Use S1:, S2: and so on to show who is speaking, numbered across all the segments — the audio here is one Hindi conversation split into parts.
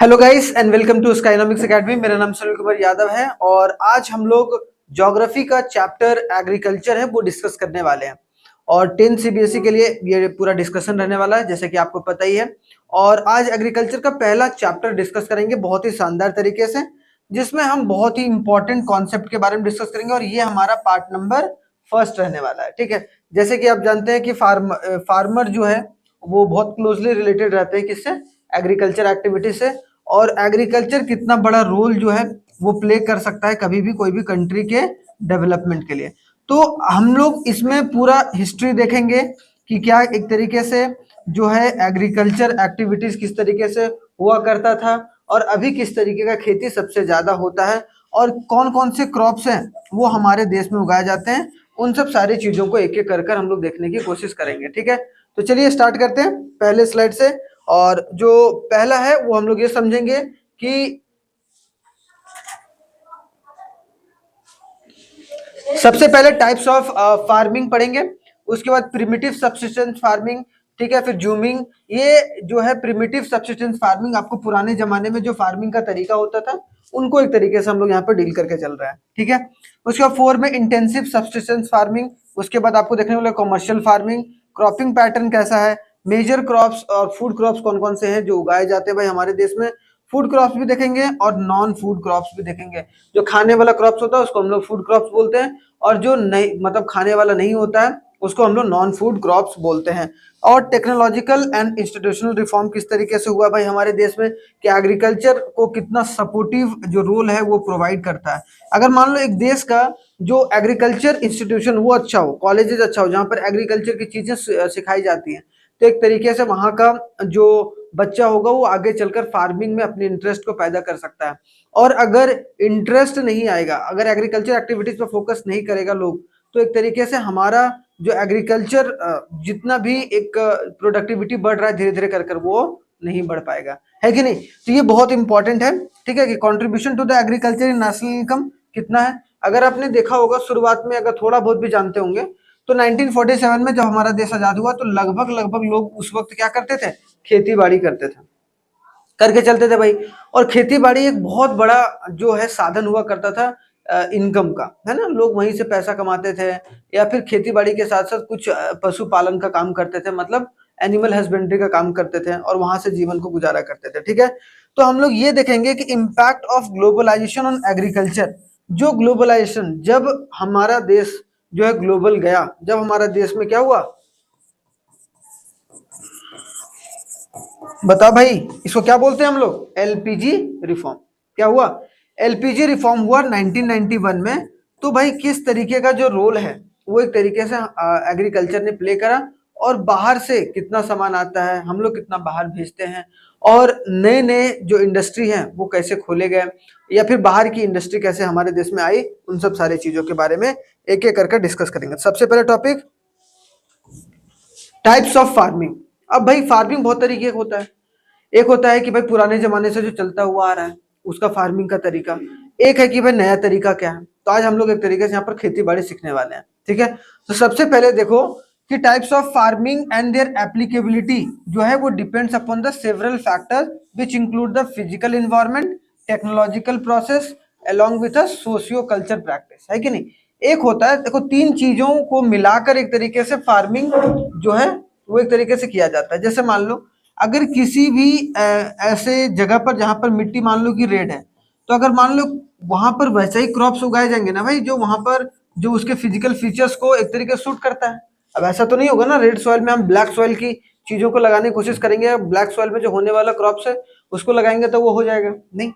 S1: Hello guys and welcome to Skynomics academy. मेरा नाम सुनील कुमार यादव है और आज हम लोग ज्योग्राफी का चैप्टर एग्रीकल्चर है वो डिस्कस करने वाले हैं। और 10 सीबीएसई के लिए ये पूरा डिस्कशन रहने वाला है, जैसे कि आपको पता ही है। और आज एग्रीकल्चर का पहला चैप्टर डिस्कस करेंगे बहुत ही शानदार तरीके से, जिसमें हम बहुत ही इंपॉर्टेंट कॉन्सेप्ट के बारे में डिस्कस करेंगे और ये हमारा पार्ट नंबर फर्स्ट रहने वाला है। ठीक है, जैसे कि आप जानते हैं कि फार्मर जो है वो बहुत क्लोजली रिलेटेड रहते हैं किससे, एग्रीकल्चर एक्टिविटी से। और एग्रीकल्चर कितना बड़ा रोल जो है वो प्ले कर सकता है कभी भी कोई भी कंट्री के डेवलपमेंट के लिए। तो हम लोग इसमें पूरा हिस्ट्री देखेंगे कि क्या एक तरीके से जो है एग्रीकल्चर एक्टिविटीज किस तरीके से हुआ करता था और अभी किस तरीके का खेती सबसे ज्यादा होता है और कौन कौन से क्रॉप्स हैं वो हमारे देश में उगाए जाते हैं। उन सब सारी चीजों को एक एक कर हम लोग देखने की कोशिश करेंगे। ठीक है, तो चलिए स्टार्ट करते हैं पहले स्लाइड से। और जो पहला है वो हम लोग ये समझेंगे कि सबसे पहले टाइप्स ऑफ फार्मिंग पढ़ेंगे, उसके बाद प्रिमिटिव सब्सिस्टेंस फार्मिंग, ठीक है, फिर जूमिंग। ये जो है प्रिमिटिव सब्सिस्टेंस फार्मिंग, आपको पुराने जमाने में जो फार्मिंग का तरीका होता था उनको एक तरीके से हम लोग यहाँ पर डील करके चल रहा है। ठीक है, उसके बाद 4 में इंटेंसिव सब्सिस्टेंस फार्मिंग, उसके बाद आपको देखने वाला कॉमर्शियल फार्मिंग, क्रॉपिंग पैटर्न कैसा है, मेजर क्रॉप्स और फूड क्रॉप्स कौन कौन से हैं जो उगाए जाते हैं भाई हमारे देश में। फूड क्रॉप्स भी देखेंगे और नॉन फूड क्रॉप्स भी देखेंगे। जो खाने वाला क्रॉप्स होता है उसको हम लोग फूड क्रॉप्स बोलते हैं और जो नहीं मतलब खाने वाला नहीं होता है उसको हम लोग नॉन फूड क्रॉप्स बोलते हैं। और टेक्नोलॉजिकल एंड इंस्टीट्यूशनल रिफॉर्म किस तरीके से हुआ भाई हमारे देश में, कि एग्रीकल्चर को कितना सपोर्टिव जो रोल है वो प्रोवाइड करता है। अगर मान लो एक देश का जो एग्रीकल्चर इंस्टीट्यूशन वो अच्छा हो, कॉलेजेस अच्छा हो जहाँ पर एग्रीकल्चर की चीजें सिखाई जाती हैं, तो एक तरीके से वहां का जो बच्चा होगा वो आगे चलकर फार्मिंग में अपने इंटरेस्ट को पैदा कर सकता है। और अगर इंटरेस्ट नहीं आएगा, अगर एग्रीकल्चर एक्टिविटीज पर फोकस नहीं करेगा लोग, तो एक तरीके से हमारा जो एग्रीकल्चर जितना भी एक प्रोडक्टिविटी बढ़ रहा है धीरे धीरे कर कर वो नहीं बढ़ पाएगा, है कि नहीं। तो ये बहुत इंपॉर्टेंट है। ठीक है, कि contribution to the agriculture in national income कितना है। अगर आपने देखा होगा शुरुआत में, अगर थोड़ा बहुत भी जानते होंगे, तो 1947 में जब हमारा देश आजाद हुआ तो लगभग लगभग लोग उस वक्त क्या करते थे, खेती बाड़ी करते थे, करके चलते थे भाई। और खेती बाड़ी एक बहुत बड़ा जो है साधन हुआ करता था इनकम का, है ना। लोग वहीं से पैसा कमाते थे या फिर खेती बाड़ी के साथ साथ कुछ पशुपालन का काम करते थे, मतलब एनिमल हस्बेंड्री का काम करते थे और वहां से जीवन को गुजारा करते थे। ठीक है, तो हम लोग ये देखेंगे कि impact of globalization on agriculture. जो ग्लोबलाइजेशन, जब हमारा देश जो है ग्लोबल गया, जब हमारा देश में क्या हुआ, बताओ भाई, इसको क्या बोलते हैं हम लोग, एलपीजी रिफॉर्म। क्या हुआ, एलपीजी रिफॉर्म हुआ 1991 में। तो भाई किस तरीके का जो रोल है वो एक तरीके से एग्रीकल्चर ने प्ले करा। और बाहर से कितना सामान आता है, हम लोग कितना बाहर भेजते हैं, और नए नए जो इंडस्ट्री हैं वो कैसे खोले गए, या फिर बाहर की इंडस्ट्री कैसे हमारे देश में आई, उन सब सारी चीजों के बारे में एक एक करके डिस्कस करेंगे। सबसे पहले टॉपिक, टाइप्स ऑफ फार्मिंग। अब भाई फार्मिंग बहुत तरीके का होता है। एक होता है कि भाई पुराने जमाने से जो चलता हुआ आ रहा है उसका फार्मिंग का तरीका, एक है कि भाई नया तरीका क्या है। तो आज हम लोग एक तरीके से यहाँ पर खेती बाड़ी सीखने वाले हैं। ठीक है, तो सबसे पहले देखो कि types of farming and their applicability जो है वो depends upon the several factors which include the physical environment, technological process along with a socio culture practice, है कि नहीं। एक होता है, देखो तीन चीजों को मिलाकर एक तरीके से फार्मिंग जो है वो एक तरीके से किया जाता है। जैसे मान लो अगर किसी भी ऐसे जगह पर जहां पर मिट्टी मान लो कि रेड है, तो अगर मान लो वहां पर वैसे ही क्रॉप्स उगाए जाएंगे ना भाई, जो वहां पर जो उसके फिजिकल फीचर्स को एक तरीके से सूट करता है। अब ऐसा तो नहीं होगा ना, रेड सॉइल में हम ब्लैक सॉइल की चीजों को लगाने की कोशिश करेंगे, ब्लैक सॉइल में जो होने वाला क्रॉप्स है उसको लगाएंगे तो वो हो जाएगा नहीं।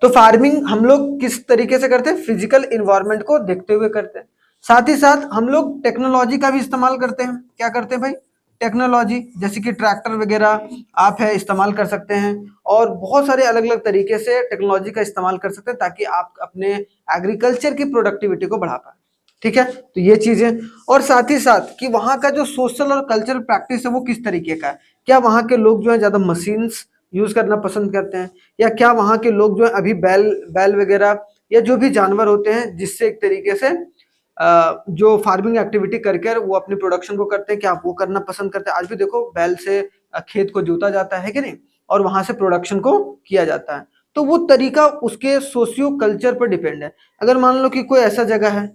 S1: तो फार्मिंग हम लोग किस तरीके से करते हैं, फिजिकल इन्वायरमेंट को देखते हुए करते हैं। साथ ही साथ हम लोग टेक्नोलॉजी का भी इस्तेमाल करते हैं। क्या करते हैं भाई, टेक्नोलॉजी, जैसे कि ट्रैक्टर वगैरह आप है इस्तेमाल कर सकते हैं, और बहुत सारे अलग अलग तरीके से टेक्नोलॉजी का इस्तेमाल कर सकते हैं ताकि आप अपने एग्रीकल्चर की प्रोडक्टिविटी को बढ़ा पाए। ठीक है, तो ये चीजें, और साथ ही साथ कि वहां का जो सोशल और कल्चरल प्रैक्टिस है वो किस तरीके का है। क्या वहां के लोग जो है ज्यादा मशीन्स यूज करना पसंद करते हैं, या क्या वहां के लोग जो है अभी बैल बैल वगैरह या जो भी जानवर होते हैं जिससे एक तरीके से जो फार्मिंग एक्टिविटी करके वो अपनी प्रोडक्शन को करते हैं, क्या वो करना पसंद करते हैं। आज भी देखो बैल से खेत को जोता जाता है कि नहीं, और वहां से प्रोडक्शन को किया जाता है। तो वो तरीका उसके सोशियो कल्चर पर डिपेंड है। अगर मान लो कि कोई ऐसा जगह है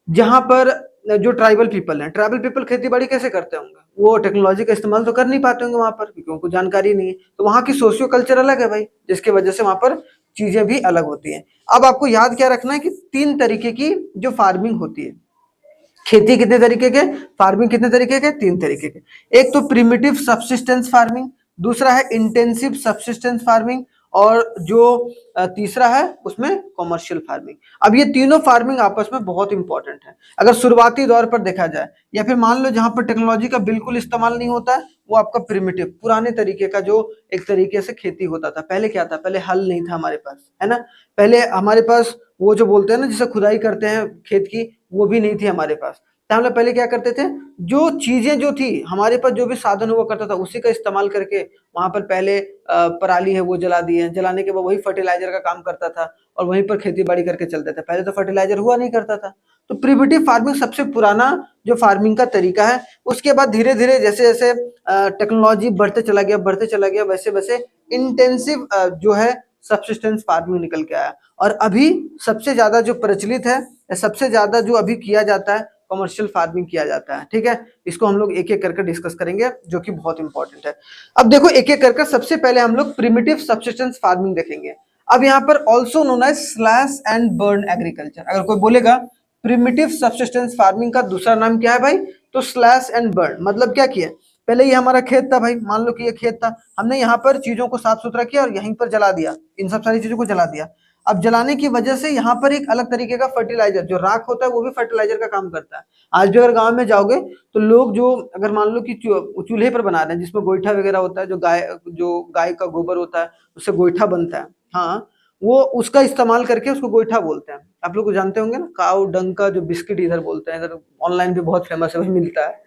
S1: जहां पर जो ट्राइबल पीपल हैं, ट्राइबल पीपल खेती बाड़ी कैसे करते होंगे, वो टेक्नोलॉजी का इस्तेमाल तो कर नहीं पाते होंगे वहां पर, क्योंकि उनको जानकारी नहीं है। तो वहां की सोशियो कल्चर अलग है भाई, जिसकी वजह से वहां पर चीजें भी अलग होती हैं। अब आपको याद क्या रखना है कि 3 तरीके की जो फार्मिंग होती है, खेती कितने तरीके के, फार्मिंग कितने तरीके के, 3 तरीके के। एक तो प्रिमिटिव सब्सिस्टेंस फार्मिंग, दूसरा है इंटेंसिव सब्सिस्टेंस फार्मिंग, और जो तीसरा है उसमें कॉमर्शियल फार्मिंग। अब ये तीनों फार्मिंग आपस में बहुत इंपॉर्टेंट है। अगर शुरुआती दौर पर देखा जाए, या फिर मान लो जहां पर टेक्नोलॉजी का बिल्कुल इस्तेमाल नहीं होता है, वो आपका प्रिमिटिव पुराने तरीके का जो एक तरीके से खेती होता था। पहले क्या था, पहले हल नहीं था हमारे पास, है ना, पहले हमारे पास वो जो बोलते हैं ना जिसे खुदाई करते हैं खेत की, वो भी नहीं थी हमारे पास। तो हम लोग पहले क्या करते थे, जो चीजें जो थी हमारे पास, जो भी साधन हुआ करता था उसी का इस्तेमाल करके वहां पर पहले पराली है वो जला दिए, जलाने के बाद वही फर्टिलाइजर का काम करता था और वहीं पर खेती बाड़ी करके चलते थे। पहले तो फर्टिलाइजर हुआ नहीं करता था। तो प्रिमिटिव फार्मिंग सबसे पुराना जो फार्मिंग का तरीका है। उसके बाद धीरे धीरे जैसे जैसे टेक्नोलॉजी बढ़ते चला गया, वैसे वैसे इंटेंसिव जो है सब्सिस्टेंस फार्मिंग निकल के आया। और अभी सबसे ज्यादा जो प्रचलित है, सबसे ज्यादा जो अभी किया जाता है, कमर्शियल फार्मिंग किया जाता है। ठीक है, इसको हम लोग एक एक करके डिस्कस करेंगे, जो कि बहुत इंपॉर्टेंट है। अब देखो एक एक करके, सबसे पहले हम लोग प्रिमिटिव सब्सिस्टेंस फार्मिंग देखेंगे। अब यहाँ पर also known as slash and burn agriculture. अगर कोई बोलेगा प्रिमिटिव सब्सिस्टेंस फार्मिंग का दूसरा नाम क्या है भाई, तो स्लैश एंड बर्न। मतलब क्या किया, पहले ये हमारा खेत था भाई, मान लो कि ये खेत था, हमने यहाँ पर चीजों को साफ सुथरा किया और यहीं पर जला दिया, इन सब सारी चीजों को जला दिया। अब जलाने की वजह से यहाँ पर एक अलग तरीके का फर्टिलाइजर, जो राख होता है वो भी फर्टिलाइजर का काम करता है। आज भी अगर गांव में जाओगे तो लोग जो, अगर मान लो कि चूल्हे पर बना रहे हैं जिसमें गोईठा वगैरह होता है, जो गाय का गोबर होता है उससे गोईठा बनता है, हाँ, वो उसका इस्तेमाल करके उसको गोईठा बोलते हैं। आप लोग जानते होंगे ना, काऊ डंग का जो बिस्किट इधर बोलते हैं, इधर ऑनलाइन भी बहुत फेमस है, वही मिलता है।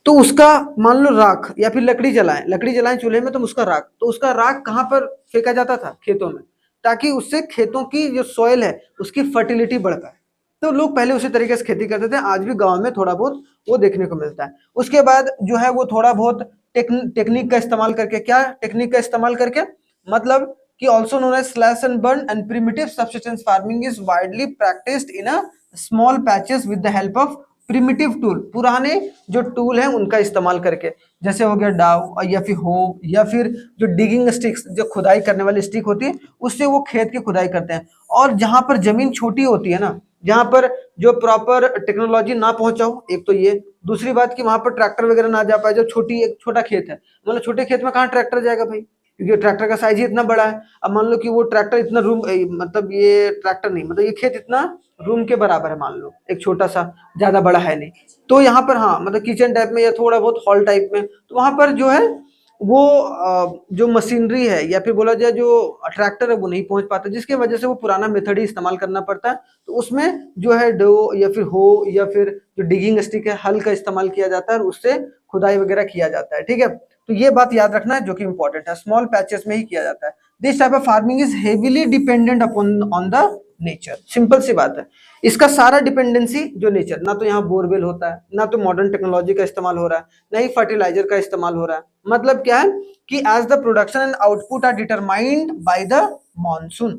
S1: तो उसका मान लो राख, या फिर लकड़ी जलाएं चूल्हे में, तो उसका राख, तो उसका राख कहाँ पर फेंका जाता था, खेतों में, ताकि उससे खेतों की जो सॉइल है उसकी फर्टिलिटी बढ़ पाए। तो लोग पहले उसी तरीके से खेती करते थे, आज भी गांव में थोड़ा बहुत वो देखने को मिलता है। उसके बाद जो है वो थोड़ा बहुत टेक्निक का इस्तेमाल करके, क्या टेक्निक का इस्तेमाल करके, मतलब कि also known as slash and burn and primitive subsistence farming is widely practised in a small patches with the help of primitive tool. पुराने जो टूल है उनका इस्तेमाल करके, जैसे हो गया डाव या फिर हो, या फिर जो डिगिंग स्टिक्स, जो खुदाई करने वाली स्टिक होती है, उससे वो खेत की खुदाई करते हैं। और जहां पर जमीन छोटी होती है ना, जहां पर जो प्रॉपर टेक्नोलॉजी ना पहुंचाओ, एक तो ये, दूसरी बात कि वहां पर ट्रैक्टर वगैरह ना जा पाए, जो एक छोटा खेत है, मतलब छोटे खेत में कहाँ ट्रैक्टर जाएगा भाई, क्योंकि ट्रैक्टर का साइज ही इतना बड़ा है। अब मान लो कि वो ट्रैक्टर इतना रूम, मतलब ये ट्रैक्टर नहीं, मतलब ये खेत इतना रूम के बराबर है, मान लो एक छोटा सा, ज्यादा बड़ा है नहीं। तो यहाँ पर हाँ, मतलब किचन टाइप में या थोड़ा बहुत हॉल टाइप में, तो वहां पर जो है वो जो मशीनरी है या फिर बोला जाए जो ट्रैक्टर है वो नहीं पहुंच पाता, जिसकी वजह से वो पुराना मेथड ही इस्तेमाल करना पड़ता है। तो उसमें जो है डो या फिर हो या फिर जो डिगिंग स्टिक है, हल का इस्तेमाल किया जाता है और उससे खुदाई वगैरह किया जाता है। ठीक है, तो ये बात याद रखना है, जो कि इंपॉर्टेंट है, स्मॉल पैचेस में ही किया जाता है। This type of farming is heavily dependent upon on the nature. Simple सी बात है, इसका सारा डिपेंडेंसी जो नेचर, ना तो यहाँ बोरवेल होता है, ना तो मॉडर्न टेक्नोलॉजी का इस्तेमाल हो रहा है, ना ही फर्टिलाइजर का इस्तेमाल हो रहा है। मतलब क्या है कि as the production and output are determined by the monsoon,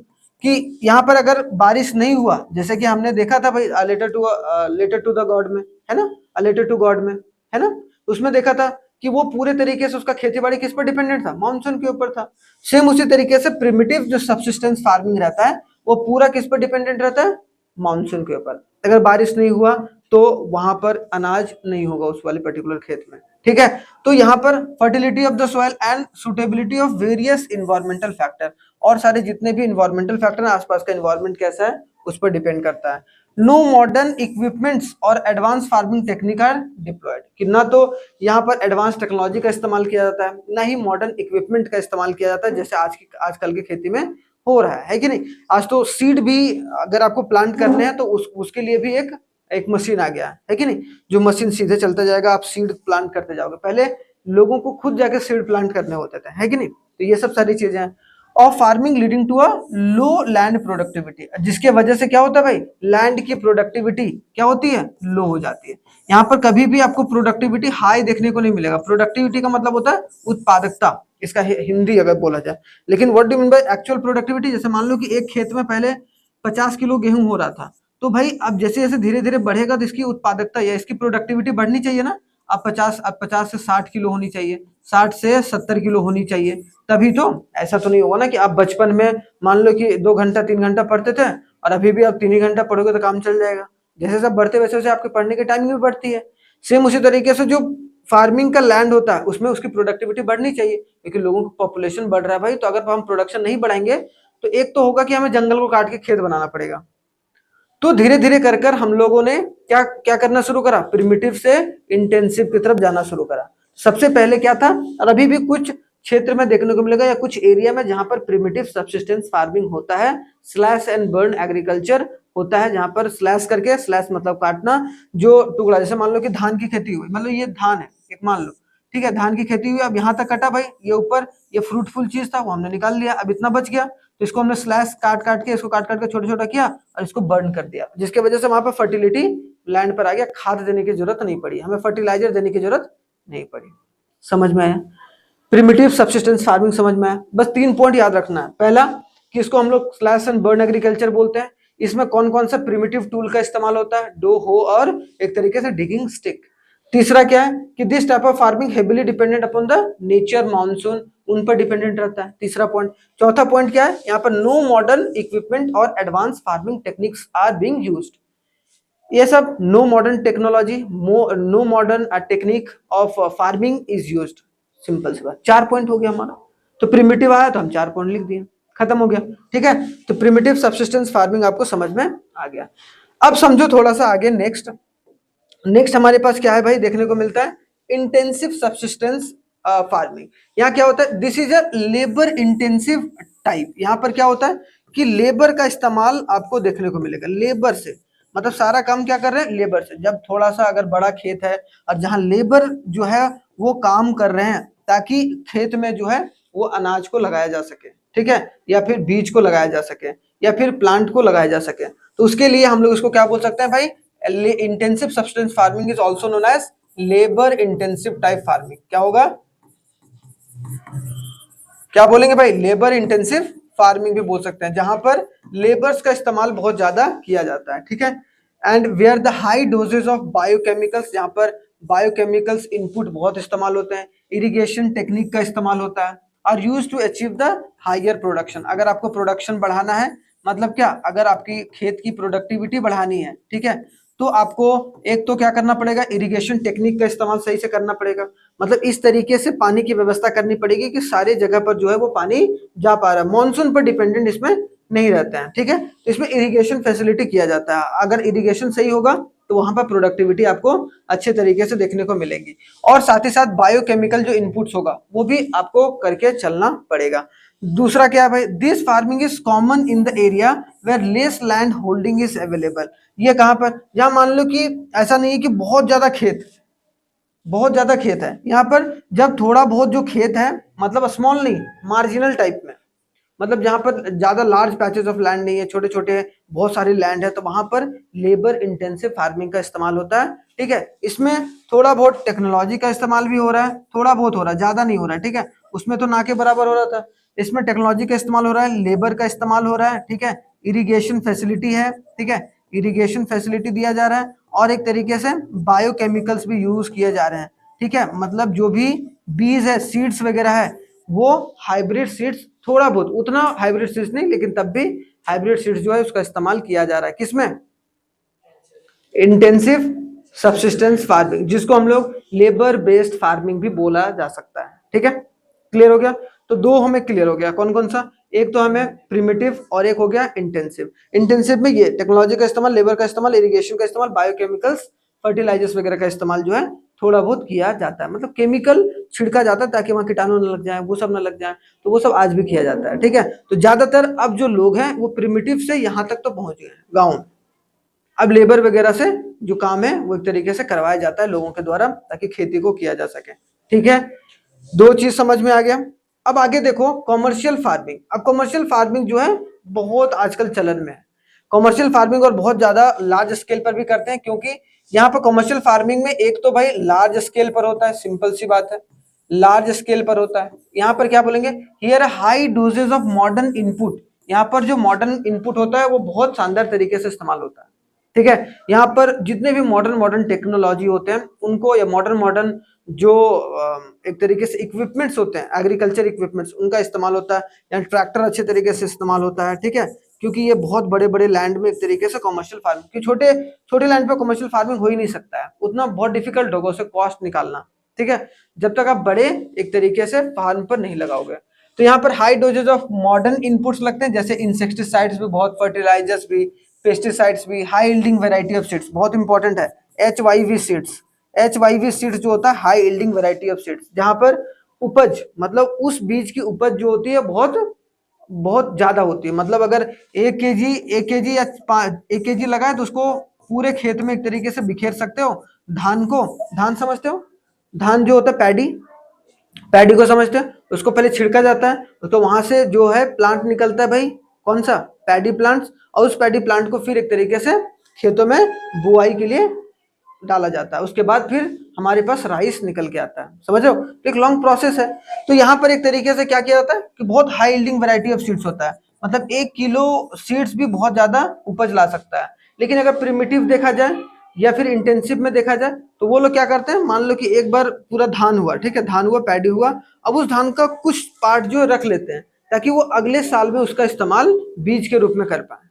S1: कि यहाँ पर अगर बारिश नहीं हुआ, जैसे कि हमने देखा था भाई लेटर टू द गॉड में, है ना, लेटर टू गॉड में, है ना, उसमें देखा था कि वो पूरे तरीके से उसका खेती बाड़ी किस पर डिपेंडेंट था, मानसून के ऊपर था। सेम उसी तरीके से प्रिमिटिव जो सब्सिस्टेंस फार्मिंग रहता है वो पूरा किस पर डिपेंडेंट रहता है, मानसून के ऊपर। अगर बारिश नहीं हुआ तो वहां पर अनाज नहीं होगा उस वाले पर्टिकुलर खेत में। ठीक है, तो यहाँ पर fertility of the soil and suitability of various environmental factor, और सारे जितने भी इन्वायरमेंटल फैक्टर है, आसपास का इन्वायरमेंट कैसा है उस पर डिपेंड करता है। नो मॉडर्न इक्विपमेंट्स और advance farming technique are deployed, कि ना तो यहाँ पर एडवांस टेक्नोलॉजी का इस्तेमाल किया जाता है, ना ही मॉडर्न इक्विपमेंट का इस्तेमाल किया जाता है, जैसे आजकल की खेती में हो रहा है कि नहीं। आज तो सीड भी अगर आपको प्लांट करने हैं तो उसके लिए भी एक मशीन आ गया है कि नहीं, जो मशीन सीधे चलता जाएगा, आप सीड प्लांट करते जाओगे। पहले लोगों को खुद जाके सीड प्लांट करने होते थे, है कि नहीं। तो ये सब सारी चीजें हैं। Of farming leading to a low land productivity, जिसके वजह से क्या होता है भाई, लैंड की प्रोडक्टिविटी क्या होती है, लो हो जाती है। यहाँ पर कभी भी आपको प्रोडक्टिविटी हाई देखने को नहीं मिलेगा। प्रोडक्टिविटी का मतलब होता है उत्पादकता, इसका हिंदी अगर बोला जाए। लेकिन what do mean by actual productivity, जैसे मान लो कि एक खेत में पहले 50 किलो गेहूं हो रहा था, तो भाई अब जैसे जैसे धीरे धीरे बढ़ेगा तो इसकी उत्पादकता या इसकी प्रोडक्टिविटी बढ़नी चाहिए ना। अब 50 से 60 किलो होनी चाहिए, 60 से 70 किलो होनी चाहिए, तभी तो। ऐसा तो नहीं होगा ना कि आप बचपन में मान लो कि 2 घंटा 3 घंटा पढ़ते थे और अभी भी आप 3 ही घंटा पढ़ोगे तो काम चल जाएगा। जैसे सब बढ़ते वैसे वैसे आपके पढ़ने की टाइमिंग भी बढ़ती है। सेम उसी तरीके से जो फार्मिंग का लैंड होता है उसमें उसकी प्रोडक्टिविटी बढ़नी चाहिए, क्योंकि लोगों का पॉपुलेशन बढ़ रहा है भाई। तो अगर हम प्रोडक्शन नहीं बढ़ाएंगे तो एक तो होगा कि हमें जंगल को काट के खेत बनाना पड़ेगा। तो धीरे धीरे कर कर हम लोगों ने क्या क्या करना शुरू करा, प्रिमिटिव से इंटेंसिव की तरफ जाना शुरू करा। सबसे पहले क्या था, और अभी भी कुछ क्षेत्र में देखने को मिलेगा या कुछ एरिया में जहां पर प्रिमिटिव सब्सिस्टेंस फार्मिंग होता है, स्लैश एंड बर्न एग्रीकल्चर होता है, जहां पर स्लैश करके, स्लैश मतलब काटना, जो टुकड़ा, जैसे मान लो कि धान की खेती हुई, मतलब ये धान है एक मान लो, ठीक है, धान की खेती हुई, अब यहाँ तक कटा भाई, ये ऊपर ये फ्रूटफुल चीज था वो हमने निकाल लिया, अब इतना बच गया तो इसको हमने स्लैश काट काट के, इसको काट काट के छोटा छोटा किया और इसको बर्न कर दिया, जिसके वजह से वहां पर फर्टिलिटी लैंड पर आ गया, खाद देने की जरूरत नहीं पड़ी, हमें फर्टिलाइजर देने की जरूरत नहीं पड़ी। समझ में आया? प्रिमिटिव सब्सिस्टेंस फार्मिंग समझ में आया? बस 3 पॉइंट याद रखना है। पहला कि इसको हम लोग स्लैश एंड बर्न एग्रीकल्चर बोलते हैं। इसमें कौन कौन सा प्रिमिटिव टूल का इस्तेमाल होता है, डो, हो और एक तरीके से डिगिंग स्टिक। तीसरा क्या है कि this type of farming heavily dependent upon the nature, monsoon, उन पर डिपेंडेंट रहता है, तीसरा पॉइंट। चौथा पॉइंट क्या है, यहाँ पर नो मॉडर्न इक्विपमेंट और advance farming techniques are being used. ये सब no modern technology, no modern technique of farming is used. Simple सी बात, 4 पॉइंट हो गया हमारा। तो प्रिमिटिव आया तो हम 4 पॉइंट लिख दिए, खत्म हो गया। ठीक है, तो प्रिमिटिव सब्सिस्टेंस फार्मिंग आपको समझ में आ गया। अब समझो थोड़ा सा आगे, नेक्स्ट हमारे पास क्या है भाई, देखने को मिलता है इंटेंसिव सब्सिस्टेंस फार्मिंग। यहाँ क्या होता है, this is a labour intensive type. यहाँ पर क्या होता है कि लेबर का इस्तेमाल आपको देखने को मिलेगा, लेबर से मतलब सारा काम क्या कर रहे हैं, लेबर से। जब थोड़ा सा अगर बड़ा खेत है और जहां लेबर जो है वो काम कर रहे हैं ताकि खेत में जो है वो अनाज को लगाया जा सके, ठीक है, या फिर बीज को लगाया जा सके, या फिर प्लांट को लगाया जा सके, तो उसके लिए हम लोग इसको क्या बोल सकते हैं भाई, intensive subsistence farming is also known as labour intensive type farming. क्या होगा, क्या बोलेंगे भाई, लेबर इंटेंसिव फार्मिंग भी बोल सकते हैं, जहां पर लेबर्स का इस्तेमाल बहुत ज्यादा किया जाता है। ठीक है, and where the high doses of biochemicals, जहां पर बायोकेमिकल्स इनपुट बहुत इस्तेमाल होते हैं, इरिगेशन टेक्निक का इस्तेमाल होता है, are use to achieve the higher production. अगर आपको प्रोडक्शन बढ़ाना है, मतलब क्या, अगर आपकी खेत की प्रोडक्टिविटी बढ़ानी है, ठीक है, तो आपको एक तो क्या करना पड़ेगा, इरिगेशन टेक्निक का इस्तेमाल सही से करना पड़ेगा। मतलब इस तरीके से पानी की व्यवस्था करनी पड़ेगी कि सारे जगह पर जो है वो पानी जा पा रहा है, मानसून पर डिपेंडेंट इसमें नहीं रहते हैं। ठीक है, तो इसमें इरिगेशन फैसिलिटी किया जाता है। अगर इरिगेशन सही होगा तो वहां पर प्रोडक्टिविटी आपको अच्छे तरीके से देखने को मिलेगी, और साथ ही साथ बायोकेमिकल जो इनपुट्स होगा वो भी आपको करके चलना पड़ेगा। दूसरा क्या है भाई, this farming is common in the area where less land holding is available. ये कहां पर, जहां मान लो कि ऐसा नहीं है कि बहुत ज्यादा खेत है, यहाँ पर जब थोड़ा बहुत जो खेत है, मतलब स्मॉल नहीं, मार्जिनल टाइप में, मतलब जहां पर ज्यादा लार्ज पैचेस ऑफ लैंड नहीं है, छोटे छोटे बहुत सारी लैंड है, तो वहां पर लेबर इंटेंसिव फार्मिंग का इस्तेमाल होता है। ठीक है, इसमें थोड़ा बहुत टेक्नोलॉजी का इस्तेमाल भी हो रहा है, थोड़ा बहुत हो रहा है, ज्यादा नहीं हो रहा है। ठीक है, उसमें तो ना के बराबर हो रहा था, इसमें टेक्नोलॉजी का इस्तेमाल हो रहा है, लेबर का इस्तेमाल हो रहा है। ठीक है, इरिगेशन फैसिलिटी है, ठीक है, इरिगेशन फैसिलिटी दिया जा रहा है, और एक तरीके से बायोकेमिकल्स भी यूज किए जा रहे हैं। ठीक है, मतलब जो भी बीज है, सीड्स वगैरह है, वो हाइब्रिड सीड्स, थोड़ा बहुत, उतना हाइब्रिड सीड्स नहीं, लेकिन तब भी हाइब्रिड सीड्स जो है उसका इस्तेमाल किया जा रहा है, किसमें, इंटेंसिव सब्सिस्टेंस फार्मिंग, जिसको हम लोग लेबर बेस्ड फार्मिंग भी बोला जा सकता है। ठीक है, क्लियर हो गया? तो दो हमें क्लियर हो गया, कौन कौन सा, एक तो हमें प्रिमिटिव और एक हो गया इंटेंसिव। इंटेंसिव में ये टेक्नोलॉजी का इस्तेमाल, लेबर का इस्तेमाल, इरिगेशन का इस्तेमाल, बायोकेमिकल्स, फर्टिलाइजर्स वगैरह का इस्तेमाल जो है थोड़ा बहुत किया जाता है, मतलब केमिकल छिड़का जाता है ताकि वहां कीटाणु न लग जाए, वो सब न लग जाए, तो वो सब आज भी किया जाता है। ठीक है, तो ज्यादातर अब जो लोग हैं वो प्रिमिटिव से यहाँ तक तो पहुंच गए हैं गाँव में। अब लेबर वगैरह से जो काम है वो एक तरीके से करवाया जाता है लोगों के द्वारा, ताकि खेती को किया जा सके। ठीक है, दो चीज समझ में आ गया। अब आगे देखो कॉमर्शियल फार्मिंग। अब कॉमर्शियल फार्मिंग जो है बहुत आजकल चलन में है, कॉमर्शियल फार्मिंग, और बहुत ज्यादा लार्ज स्केल पर भी करते हैं, क्योंकि यहाँ पर कॉमर्शियल फार्मिंग में एक तो भाई लार्ज स्केल पर होता है, सिंपल सी बात है, लार्ज स्केल पर होता है। यहाँ पर क्या बोलेंगे, here high doses of modern input, यहाँ पर जो मॉडर्न इनपुट होता है वो बहुत शानदार तरीके से इस्तेमाल होता है। ठीक है, यहाँ पर जितने भी मॉडर्न टेक्नोलॉजी होते हैं उनको, या मॉडर्न जो एक तरीके से इक्विपमेंट्स होते हैं, एग्रीकल्चर इक्विपमेंट्स, उनका इस्तेमाल होता है। यहाँ ट्रैक्टर अच्छे तरीके से इस्तेमाल होता है। ठीक है, क्योंकि ये बहुत बड़े बड़े लैंड में एक तरीके से कमर्शियल फार्मिंग, कि छोटे छोटे लैंड पे कमर्शियल फार्मिंग हो ही नहीं सकता है, उतना बहुत डिफिकल्ट होगा उसे कॉस्ट निकालना। ठीक है, जब तक आप बड़े एक तरीके से फार्म पर नहीं लगाओगे। तो यहाँ पर high doses of modern inputs लगते हैं, जैसे इंसेक्टिसाइड्स भी, बहुत फर्टिलाइजर्स भी, पेस्टिसाइड्स भी, high yielding variety of seeds, बहुत इंपॉर्टेंट है, HYV सीड्स। HYV सीड्स जो होता है high yielding variety of seeds, जहां पर उपज मतलब उस बीज की उपज जो होती है बहुत बहुत ज्यादा होती है। मतलब अगर 1 केजी या 1 केजी लगाए तो उसको पूरे खेत में एक तरीके से बिखेर सकते हो। धान को, धान समझते हो, धान जो होता है पैडी, पैडी को समझते हैं, उसको पहले छिड़का जाता है तो वहां से जो है प्लांट निकलता है भाई, कौन सा, पैडी प्लांट्स, और उस पैडी प्लांट को फिर एक तरीके से खेतों में बुआई के लिए डाला जाता है। उसके बाद फिर हमारे पास राइस निकल के आता है, समझ रहे हो, तो एक लॉन्ग प्रोसेस है। तो यहाँ पर एक तरीके से क्या किया जाता है कि बहुत high yielding variety of seeds होता है, मतलब 1 किलो सीड्स भी बहुत ज्यादा उपज ला सकता है। लेकिन अगर प्रिमिटिव देखा जाए या फिर इंटेंसिव में देखा जाए तो वो लोग क्या करते हैं, मान लो कि एक बार पूरा धान हुआ, ठीक है, धान हुआ, पैडी हुआ, अब उस धान का कुछ पार्ट जो रख लेते हैं ताकि वो अगले साल में उसका इस्तेमाल बीज के रूप में कर पाए।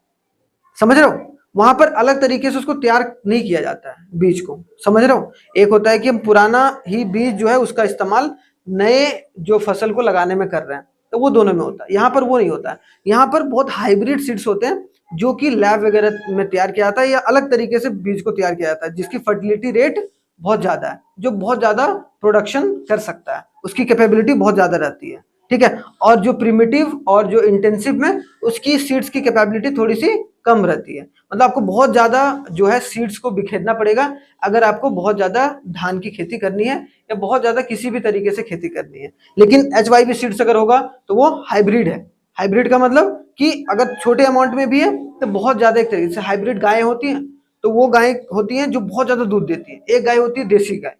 S1: समझ रहे हो, वहां पर अलग तरीके से उसको तैयार नहीं किया जाता है बीज को, समझ रहे हो। एक होता है कि हम पुराना ही बीज जो है उसका इस्तेमाल नए जो फसल को लगाने में कर रहे हैं, तो वो दोनों में होता है। यहाँ पर वो नहीं होता है, यहाँ पर बहुत हाइब्रिड सीड्स होते हैं जो कि लैब वगैरह में तैयार किया जाता है, या अलग तरीके से बीज को तैयार किया जाता है जिसकी फर्टिलिटी रेट बहुत ज्यादा है, जो बहुत ज्यादा प्रोडक्शन कर सकता है, उसकी कैपेबिलिटी बहुत ज्यादा रहती है। ठीक है, और जो प्रिमिटिव और जो इंटेंसिव में उसकी सीड्स की कैपेबिलिटी थोड़ी सी कम रहती है। मतलब आपको बहुत ज्यादा जो है सीड्स को बिखेरना पड़ेगा अगर आपको बहुत ज्यादा धान की खेती करनी है या बहुत ज्यादा किसी भी तरीके से खेती करनी है। लेकिन HYV सीड्स अगर होगा तो वो हाइब्रिड है। हाइब्रिड का मतलब कि अगर छोटे अमाउंट में भी है तो बहुत ज्यादा, एक तरीके से हाइब्रिड गायें होती हैं तो वो गायें होती हैं जो बहुत ज्यादा दूध देती है। एक गाय होती है देसी गाय,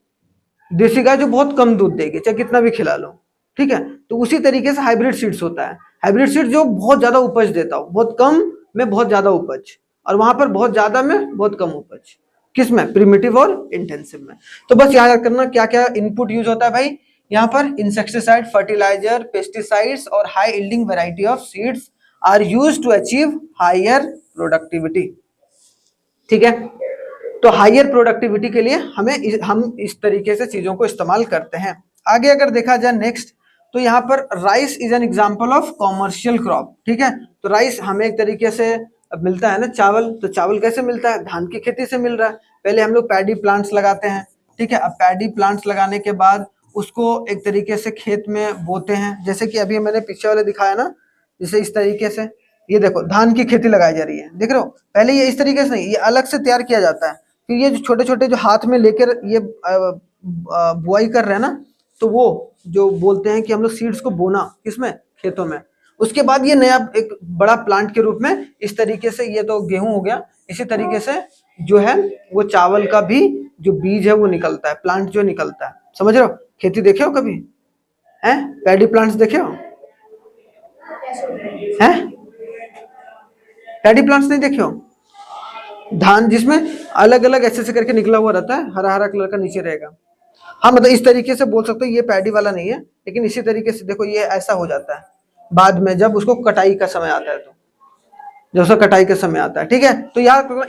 S1: देसी गाय जो बहुत कम दूध देगी चाहे कितना भी खिला लो। ठीक है, तो उसी तरीके से हाइब्रिड सीड्स होता है, हाइब्रिड सीड जो बहुत ज्यादा उपज देता हो, बहुत कम में बहुत ज्यादा उपज, और वहां पर बहुत ज्यादा में बहुत कम उपज, किस में, प्रिमिटिव और इंटेंसिव में। तो बस याद करना क्या क्या इनपुट यूज होता है भाई, यहाँ पर इंसेक्टिसाइड, फर्टिलाइजर, पेस्टिसाइड्स और high yielding variety of seeds are used to achieve higher productivity. ठीक है, तो हायर प्रोडक्टिविटी के लिए हम इस तरीके से चीजों को इस्तेमाल करते हैं। आगे अगर देखा जाए नेक्स्ट, तो यहाँ पर rice is an example of commercial crop. ठीक है, तो राइस हमें एक तरीके से अब मिलता है ना, चावल, तो चावल कैसे मिलता है, धान की खेती से मिल रहा है। पहले हम लोग पैडी प्लांट्स लगाते हैं, ठीक है, अब पैडी प्लांट्स लगाने के बाद उसको एक तरीके से खेत में बोते हैं, जैसे कि अभी मैंने पीछे वाले दिखाया ना, जैसे इस तरीके से, ये देखो धान की खेती लगाई जा रही है, देख रहे हो। पहले ये इस तरीके से नहीं, ये अलग से तैयार किया जाता है, फिर ये जो छोटे छोटे जो हाथ में लेकर ये बुआई कर रहे हैं ना, तो वो जो बोलते हैं कि हम लोग सीड्स को बोना किसमें, खेतों में। उसके बाद ये नया एक बड़ा प्लांट के रूप में इस तरीके से, ये तो गेहूं हो गया, इसी तरीके से जो है वो चावल का भी जो बीज है वो निकलता है, प्लांट जो निकलता है। समझ रहे हो, खेती देखे हो कभी, हैं पैडी प्लांट्स देखे हो, हैं पैडी प्लांट्स नहीं देखे हो, धान जिसमें अलग अलग ऐसे करके निकला हुआ रहता है, हरा हरा कलर का नीचे रहेगा। हाँ मतलब इस तरीके से बोल सकते हो, ये पैडी वाला नहीं है, लेकिन इसी तरीके से देखो ये ऐसा हो जाता है बाद में जब उसको कटाई का समय आता है, तो जब उसका कटाई का समय आता है। ठीक है, तो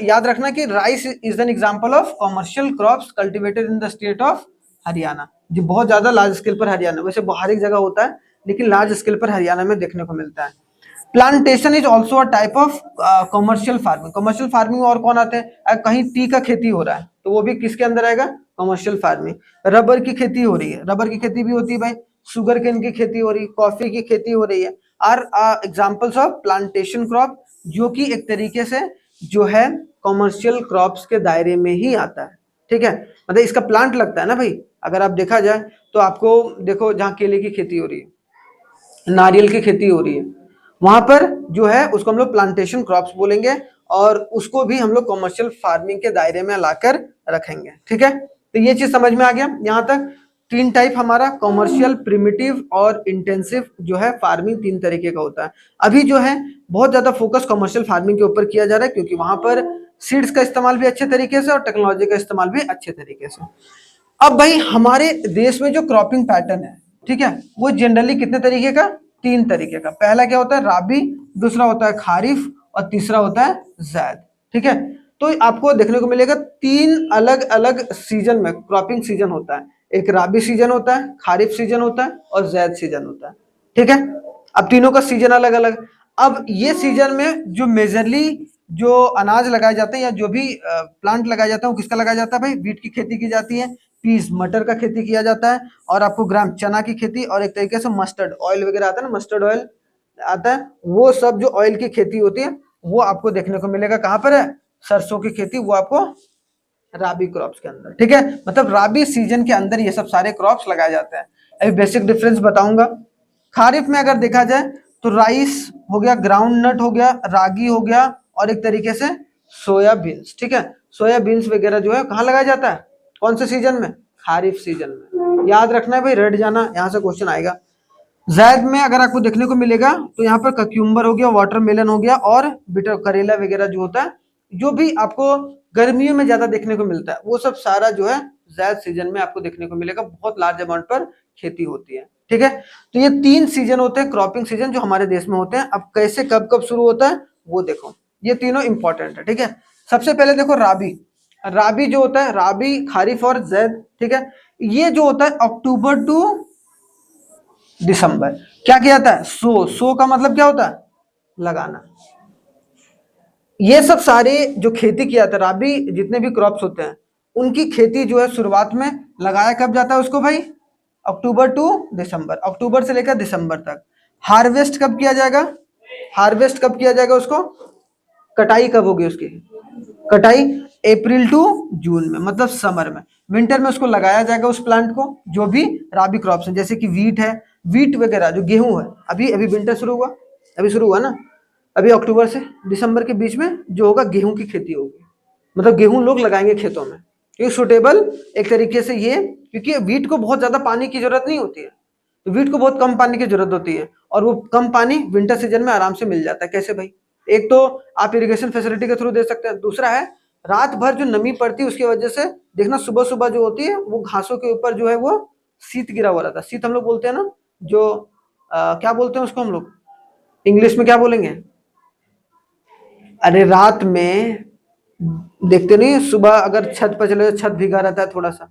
S1: याद रखना कि rice is an example of commercial crops cultivated in the state of Haryana, जो बहुत ज्यादा लार्ज स्केल पर हरियाणा, वैसे हर एक जगह होता है लेकिन लार्ज स्केल पर हरियाणा में देखने को मिलता है। Plantation is also a type of commercial farming. Commercial farming और कौन आते हैं, कहीं टी का खेती हो रहा है तो वो भी किसके अंदर आएगा, कॉमर्शियल फार्मिंग। रबर की खेती हो रही है, रबर की खेती भी होती है भाई, शुगर केन की खेती हो रही है, कॉफी की खेती हो रही है, are examples of plantation crop, जो कि एक तरीके से जो है कॉमर्शियल क्रॉप्स के दायरे में ही आता है। ठीक है, मतलब इसका प्लांट लगता है ना भाई, अगर आप देखा जाए तो आपको देखो जहाँ केले की खेती हो रही है, नारियल की खेती हो रही है, वहां पर जो है उसको हम लोग प्लांटेशन क्रॉप्स बोलेंगे, और उसको भी हम लोग कॉमर्शियल फार्मिंग के दायरे में लाकर रखेंगे। ठीक है, तो ये चीज समझ में आ गया यहाँ तक। तीन टाइप हमारा कॉमर्शियल, प्रिमिटिव और इंटेंसिव जो है फार्मिंग तीन तरीके का होता है। अभी जो है बहुत ज्यादा फोकस कॉमर्शियल फार्मिंग के ऊपर किया जा रहा है, क्योंकि वहां पर सीड्स का इस्तेमाल भी अच्छे तरीके से और टेक्नोलॉजी का इस्तेमाल भी अच्छे तरीके से। अब भाई हमारे देश में जो क्रॉपिंग पैटर्न है, ठीक है, वो जनरली कितने तरीके का, तीन तरीके का। पहला क्या होता है, राबी, दूसरा होता है खारिफ और तीसरा होता है जैद। ठीक है, तो आपको देखने को मिलेगा तीन अलग अलग सीजन में क्रॉपिंग सीजन होता है। एक राबी सीजन होता है, खारिफ सीजन होता है और जैद सीजन होता है। ठीक है, अब तीनों का सीजन अलग अलग। अब ये सीजन में जो मेजरली जो अनाज लगाए जाते हैं या जो भी प्लांट लगाया जाता है वो किसका लगाया जाता है भाई, वीट की खेती की जाती है, पीस मटर का खेती किया जाता है, और आपको ग्राम चना की खेती, और एक तरीके से मस्टर्ड ऑयल वगैरह आता है ना, मस्टर्ड ऑयल आता है, वो सब जो ऑयल की खेती होती है वो आपको देखने को मिलेगा कहाँ पर है, सरसों की खेती, वो आपको राबी क्रॉप्स के अंदर। ठीक है, मतलब राबी सीजन के अंदर ये सब सारे क्रॉप्स लगाए जाते हैं। अभी बेसिक डिफरेंस बताऊंगा। खारिफ में अगर देखा जाए तो राइस हो गया, ग्राउंड नट हो गया, रागी हो गया, और एक तरीके से सोयाबीन्स। ठीक है, सोयाबीन्स वगैरह जो है कहाँ लगाया जाता है, कौन से सीजन में, खारिफ सीजन में। याद रखना है भाई, रट जाना, यहाँ से क्वेश्चन आएगा। जैद में अगर आपको देखने को मिलेगा तो यहाँ पर कक्यूम्बर हो गया, वाटरमेलन हो गया, और बिटर करेला वगैरह जो होता है, जो भी आपको गर्मियों में ज्यादा देखने को मिलता है, वो सब सारा जो है जैद सीजन में आपको देखने को मिलेगा। बहुत लार्ज अमाउंट पर खेती होती है। ठीक है, तो ये तीन सीजन होते हैं क्रॉपिंग सीजन जो हमारे देश में होते हैं। अब कैसे कब कब शुरू होता है वो देखो, ये तीनों इंपॉर्टेंट है। ठीक है, सबसे पहले देखो राबी। राबी जो होता है, राबी, खारिफ और जैद, ठीक है, ये जो होता है अक्टूबर टू दिसंबर। क्या किया जाता है, सो का मतलब क्या होता है, लगाना। ये सब सारे जो खेती किया जाता है, राबी जितने भी क्रॉप्स होते हैं उनकी खेती जो है शुरुआत में लगाया कब जाता है उसको भाई, अक्टूबर टू दिसंबर, अक्टूबर से लेकर दिसंबर तक। हार्वेस्ट कब किया जाएगा, हार्वेस्ट कब किया जाएगा उसको, कटाई कब होगी उसकी, कटाई अप्रैल टू जून में, मतलब समर में। विंटर में उसको लगाया जाएगा उस प्लांट को, जो भी राबी क्रॉप्स हैं, जैसे कि वीट है, वीट वगैरह जो गेहूं है। अभी अभी विंटर शुरू हुआ, अभी शुरू हुआ ना, अभी अक्टूबर से दिसंबर के बीच में जो होगा गेहूं की खेती होगी, मतलब गेहूं लोग लगाएंगे खेतों में, क्योंकि सुटेबल एक तरीके से ये, क्योंकि वीट को बहुत ज्यादा पानी की जरूरत नहीं होती है, तो वीट को बहुत कम पानी की जरूरत होती है, और वो कम पानी विंटर सीजन में आराम से मिल जाता है। कैसे भाई, एक तो आप इरिगेशन फैसिलिटी के थ्रू दे सकते हैं, दूसरा है रात भर जो नमी पड़ती है उसकी वजह से देखना सुबह सुबह जो होती है वो घासों के ऊपर जो है वो शीत गिरा हुआ रहता है। शीत हम लोग बोलते हैं ना, जो क्या बोलते हैं उसको हम लोग इंग्लिश में क्या बोलेंगे, अरे रात में देखते नहीं सुबह अगर छत पर चले तो छत भीगा रहता है थोड़ा सा,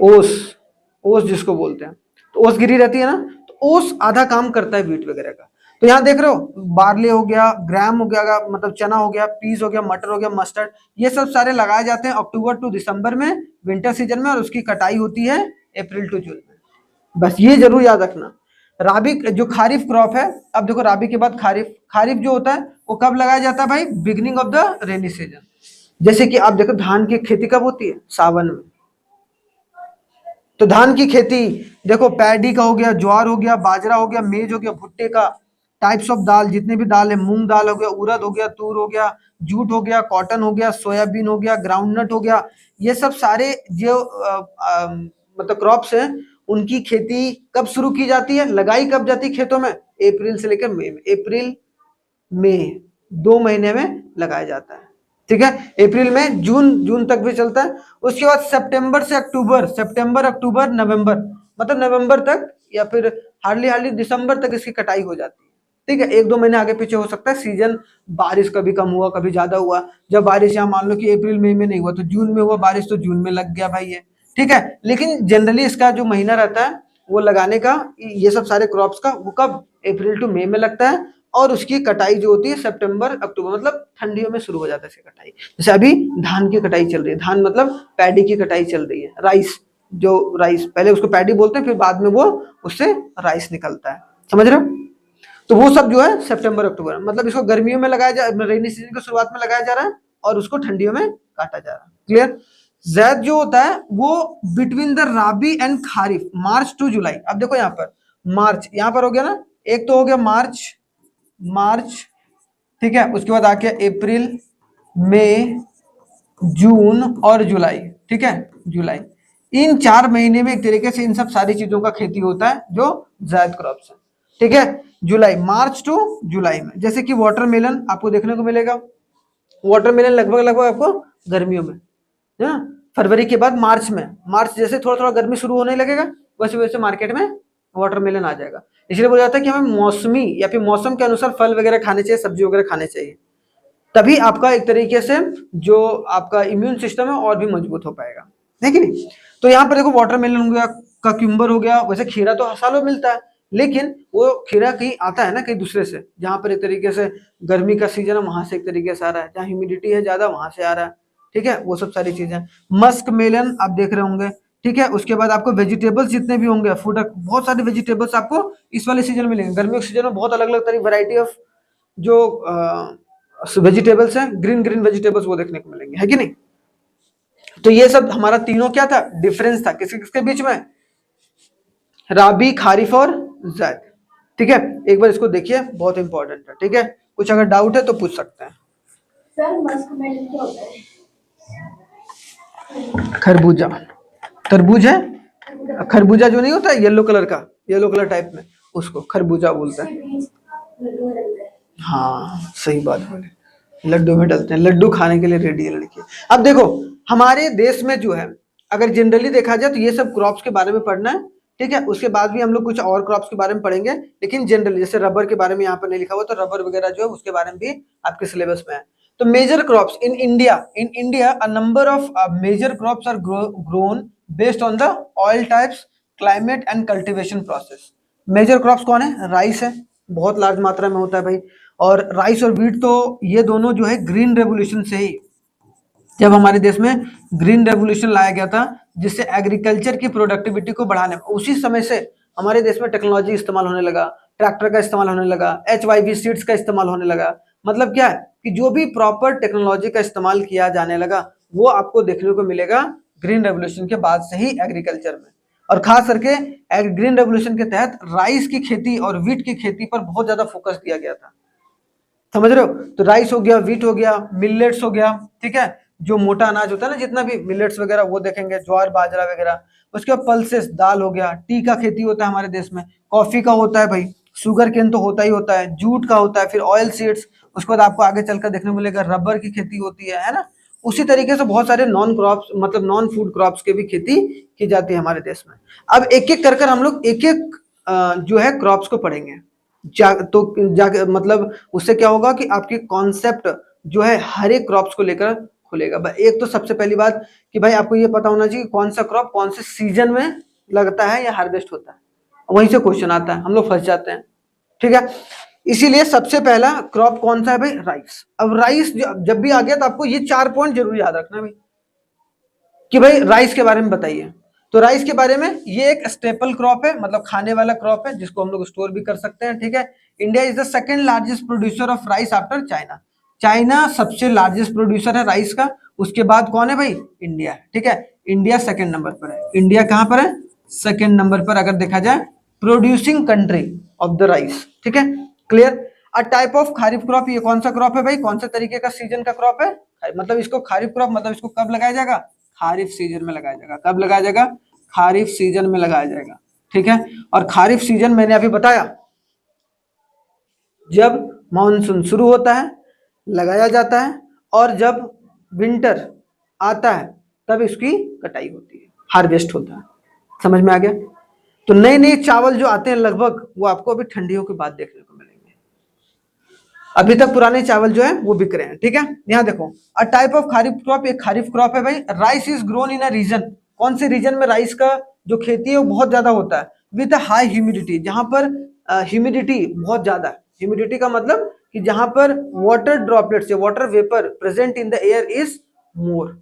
S1: ओस, ओस जिसको बोलते हैं, तो ओस गिरी रहती है ना, तो ओस आधा काम करता है वीट वगैरह का। तो यहाँ देख रहे हो बार्ले हो गया, ग्राम हो गया, मतलब चना हो गया, पीस हो गया, मटर हो गया, मस्टर्ड, ये सब सारे लगाए जाते हैं अक्टूबर टू दिसंबर में विंटर सीजन में, और उसकी कटाई होती है अप्रैल टू जून में। बस ये जरूर याद रखना। राबी जो खारिफ क्रॉप है, अब देखो राबी के बाद खारिफ, खारिफ जो होता है वो कब लगाया जाता है भाई, beginning of the rainy season. जैसे कि आप देखो धान की खेती कब होती है, सावन में। तो धान की खेती देखो, पैडी का हो गया, ज्वार हो गया, बाजरा हो गया, मेज हो गया, भुट्टे का, टाइप्स ऑफ दाल जितने भी दाल है, मूंग दाल हो गया, उड़द हो गया, तूर हो गया, जूट हो गया, कॉटन हो गया, सोयाबीन हो गया, ग्राउंडनट हो गया, ये सब सारे जो मतलब क्रॉप्स हैं उनकी खेती कब शुरू की जाती है, लगाई कब जाती है खेतों में, अप्रैल से लेकर मई में, अप्रैल मई 2 महीने में लगाया जाता है। ठीक है, अप्रैल में, जून, जून तक भी चलता है। उसके बाद सितंबर से अक्टूबर, सितंबर अक्टूबर नवंबर, मतलब नवंबर तक या फिर हार्डली हार्डली दिसंबर तक इसकी कटाई हो जाती है। ठीक है, 1-2 महीने आगे पीछे हो सकता है सीजन, बारिश कभी कम हुआ कभी ज्यादा हुआ। जब बारिश यहाँ मान लो कि अप्रैल मई में नहीं हुआ तो जून में हुआ बारिश, तो जून में लग गया भाई ये। ठीक है, लेकिन जनरली इसका जो महीना रहता है वो लगाने का, ये सब सारे क्रॉप्स का, वो कब, अप्रैल टू मई में लगता है, और उसकी कटाई जो होती है सितंबर अक्टूबर, मतलब ठंडियों में शुरू हो जाता है इसकी कटाई। जैसे अभी धान की कटाई चल रही है, धान मतलब पैडी की कटाई चल रही है, राइस, जो राइस पहले उसको पैडी बोलते हैं, फिर बाद में वो उससे राइस निकलता है, समझ रहे हो। तो वो सब जो है सितंबर अक्टूबर, मतलब इसको गर्मियों में लगाया जा, रेनी सीजन की शुरुआत में लगाया जा रहा है और उसको ठंडियों में काटा जा रहा है। क्लियर। जैद जो होता है वो between the Rabi and Kharif, March to July. अब देखो यहाँ पर मार्च, यहाँ पर हो गया ना, एक तो हो गया मार्च, मार्च, ठीक है, उसके बाद आ गया अप्रैल, मई, जून और जुलाई। ठीक है, जुलाई, इन 4 महीने में एक तरीके से इन सब सारी चीजों का खेती होता है जो जायद क्रॉप्स है। ठीक है, जुलाई, मार्च टू जुलाई में, जैसे कि वाटरमेलन आपको देखने को मिलेगा। वाटरमेलन लगभग लगभग आपको गर्मियों में, है ना, फरवरी के बाद मार्च में, मार्च जैसे थोड़ा थोड़ा गर्मी शुरू होने लगेगा वैसे वैसे मार्केट में वाटरमेलन आ जाएगा। इसलिए बोला जाता है कि हमें मौसमी या फिर मौसम के अनुसार फल वगैरह खाने चाहिए, सब्जी वगैरह खाने चाहिए, तभी आपका एक तरीके से जो आपका इम्यून सिस्टम है और भी मजबूत हो पाएगा, है कि नहीं। तो यहाँ पर देखो वाटरमेलन हो गया, कक्यूम्बर हो गया, वैसे खीरा तो हर सालों मिलता है, लेकिन वो खीरा कहीं आता है ना कहीं दूसरे से, जहाँ पर एक तरीके से गर्मी का सीजन है वहां से एक तरीके से आ रहा है, जहाँ ह्यूमिडिटी है ज्यादा वहां से आ रहा है। ठीक है, वो सब सारी चीजें, मस्क मेलन आप देख रहे होंगे। ठीक है, उसके बाद आपको वेजिटेबल्स जितने भी होंगे, फूड, बहुत सारे वेजिटेबल्स आपको इस वाले सीजन में मिलेंगे। गर्मियों के सीजन में बहुत अलग अलग तरह वैरायटी ऑफ जो वेजिटेबल्स हैं, ग्रीन ग्रीन वेजिटेबल्स वो देखने को मिलेंगे, है कि नहीं। तो ये सब हमारा तीनों क्या था, डिफरेंस था किसके किसके बीच में, राबी, खारिफ और जायद। ठीक है, एक बार इसको देखिए, बहुत इंपॉर्टेंट है। ठीक है, कुछ अगर डाउट है तो पूछ सकते हैं।
S2: सर मस्क मेलन क्या होता है?
S1: खरबूजा, तरबूज है, खरबूजा जो नहीं होता है येलो कलर का, येलो कलर टाइप में, उसको खरबूजा बोलते हैं। हाँ सही बात बोले, लड्डू में डलते हैं, लड्डू खाने के लिए रेडी है लड़की। अब देखो हमारे देश में जो है, अगर जनरली देखा जाए तो ये सब क्रॉप्स के बारे में पढ़ना है। ठीक है, उसके बाद भी हम लोग कुछ और क्रॉप्स के बारे में पढ़ेंगे, लेकिन जनरली जैसे रबर के बारे में यहाँ पर नहीं लिखा हुआ, तो रबर वगैरह जो है उसके बारे में भी आपके सिलेबस में है। तो major crops in India a number of major crops are grown based on the oil types, climate and cultivation process. Major crops कौन है, राइस है, बहुत लार्ज मात्रा में होता है भाई। और राइस और व्हीट तो ये दोनों जो है ग्रीन रेवोल्यूशन से ही, जब हमारे देश में ग्रीन रेवोल्यूशन लाया गया था जिससे एग्रीकल्चर की प्रोडक्टिविटी को बढ़ाने, उसी समय से हमारे देश में टेक्नोलॉजी इस्तेमाल होने लगा, ट्रैक्टर का इस्तेमाल होने लगा, HYV सीड्स का इस्तेमाल होने लगा। मतलब क्या है कि जो भी प्रॉपर टेक्नोलॉजी का इस्तेमाल किया जाने लगा वो आपको देखने को मिलेगा ग्रीन रेवोल्यूशन के बाद से ही एग्रीकल्चर में। और खास करके ग्रीन रेवोल्यूशन के तहत राइस की खेती और व्हीट की खेती पर बहुत ज्यादा फोकस दिया गया था, समझ रहे हो। तो राइस हो गया, व्हीट हो गया, मिलेट्स हो गया, ठीक है, जो मोटा अनाज होता है ना, जितना भी मिलेट्स वगैरह वो देखेंगे, ज्वार बाजरा वगैरह। उसके बाद पल्सेस, दाल हो गया, टी का खेती होता है हमारे देश में, कॉफी का होता है भाई, शुगर केन तो होता ही होता है, जूट का होता है, फिर ऑयल सीड्स, उसके बाद आपको आगे चलकर देखने को मिलेगा रबर की खेती होती है ना। उसी तरीके से बहुत सारे नॉन क्रॉप्स, मतलब नॉन फूड क्रॉप्स की भी खेती की जाती है हमारे देश में। अब एक एक कर हम लोग एक एक जो है क्रॉप्स को पढ़ेंगे। मतलब उससे क्या होगा कि आपकी कॉन्सेप्ट जो है हर एक क्रॉप्स को लेकर खुलेगा। एक तो सबसे पहली बात कि भाई आपको ये पता होना चाहिए कौन सा क्रॉप कौन से सीजन में लगता है या हार्वेस्ट होता है, वहीं से क्वेश्चन आता है, हम लोग फंस जाते हैं। ठीक है, इसीलिए सबसे पहला क्रॉप कौन सा है भाई, राइस। अब राइस जब भी आ गया तो आपको ये 4 पॉइंट जरूर याद रखना भाई, कि भाई राइस के बारे में बताइए। तो राइस के बारे में, ये एक स्टेपल क्रॉप है, मतलब खाने वाला क्रॉप है जिसको हम लोग स्टोर भी कर सकते हैं। ठीक है, India is the second largest producer of rice after China. China सबसे लार्जेस्ट प्रोड्यूसर है राइस का, उसके बाद कौन है भाई, इंडिया है। ठीक है, इंडिया सेकंड नंबर पर है। इंडिया कहां पर है, सेकंड नंबर पर अगर देखा जाए producing country of the rice. ठीक है, clear. A type of kharif crop, ये कौन सा क्रॉप है भाई, कौन से तरीके का सीजन का क्रॉप है, मतलब इसको खारिफ क्रॉप, मतलब इसको कब लगाया जाएगा, खारिफ सीजन में लगाया जाएगा। कब लगाया जाएगा, खारिफ सीजन में लगाया जाएगा। ठीक है, और खारिफ सीजन मैंने अभी बताया जब मानसून शुरू होता है लगाया जाता है, और जब विंटर आता है तब इसकी कटाई होती है, हार्वेस्ट होता है। समझ में आ गया। तो नए नए चावल जो आते हैं लगभग वो आपको अभी ठंडियों के बाद देखने को मिलेंगे, अभी तक पुराने चावल जो है वो बिक रहे हैं। ठीक है, यहाँ देखो, a type of kharif crop, एक खारिफ क्रॉप है भाई। Rice is grown in a region, कौन से रीजन में राइस का जो खेती है वो बहुत ज्यादा होता है, विद हाई ह्यूमिडिटी, जहां पर ह्यूमिडिटी बहुत ज्यादा है। ह्यूमिडिटी का मतलब कि जहां पर वाटर ड्रॉपलेट्स या water vapour present in the air is more,